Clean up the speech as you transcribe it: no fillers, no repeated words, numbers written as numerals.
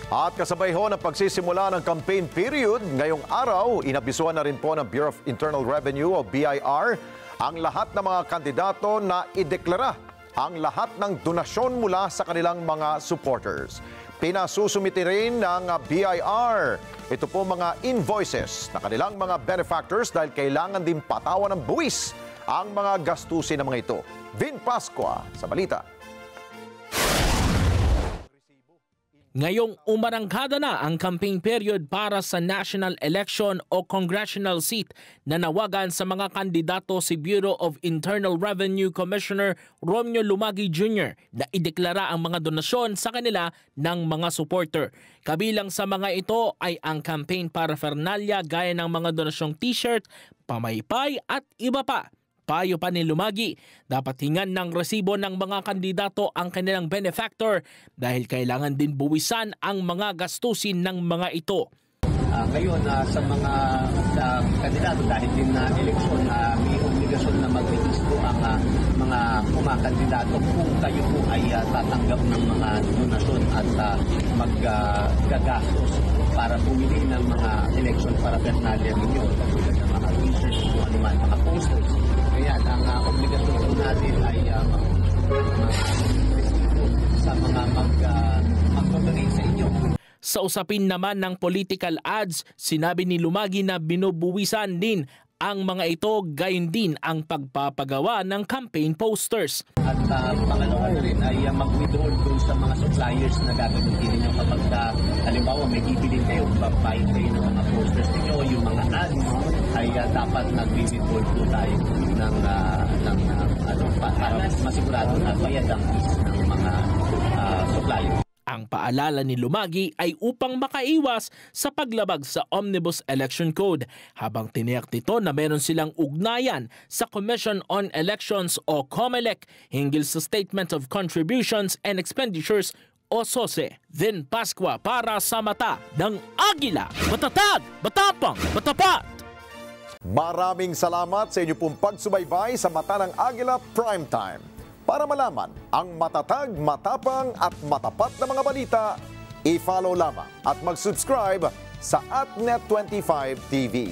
At kasabay ho ng pagsisimula ng campaign period, ngayong araw, inabisuhan na rin po ng Bureau of Internal Revenue o BIR ang lahat ng mga kandidato na ideklara ang lahat ng donasyon mula sa kanilang mga supporters. Pinasusumiti rin ng BIR ito po mga invoices na kanilang mga benefactors dahil kailangan din patawan ng buwis ang mga gastusin ng mga ito. Vin Pascua sa balita. Ngayong umarangkada na ang campaign period para sa national election o congressional seat, nanawagan sa mga kandidato si Bureau of Internal Revenue Commissioner Romeo Lumagi Jr. na ideklara ang mga donasyon sa kanila ng mga supporter. Kabilang sa mga ito ay ang campaign paraphernalia gaya ng mga donasyong t-shirt, pamaypay at iba pa. Payo pa ni Lumagi, dapat hingan ng resibo ng mga kandidato ang kanilang benefactor dahil kailangan din buwisan ang mga gastusin ng mga ito. Ngayon sa mga kandidato dahil din na eleksyon, may obligasyon na mag-registo ang mga kumakandidato kung kayo po ay tatanggap ng mga donasyon at maggagastos para bumili ng mga election paraphernalia ninyo, katulad ng mga t-shirts, mga posters. Kaya ang obligasyon po natin ay sa mga mag-donate sa inyo. Sa usapin naman ng political ads, sinabi ni Lumagi na binubuwisan din ang mga ito, gayon din ang pagpapagawa ng campaign posters. At pangalawa rin ay mag-withdraw doon sa mga suppliers na gagamitin ninyo kapag halimbawa may bibilin kayo, babayad kayo ng mga posters ninyo, yung mga ads ay dapat nag-withdraw po tayo para masigurado na bayad ang fees ng mga suppliers. Ang paalala ni Lumagi ay upang makaiwas sa paglabag sa Omnibus Election Code, habang tiniyak nito na meron silang ugnayan sa Commission on Elections o COMELEC hinggil sa Statement of Contributions and Expenditures o SOSE. Vin Pascua para sa Mata ng Agila. Matatag, matapang, matapat! Maraming salamat sa inyo pong pagsubaybay sa Mata ng Agila Primetime. Para malaman ang matatag, matapang at matapat na mga balita, i-follow lamang at mag-subscribe sa @Net25 TV.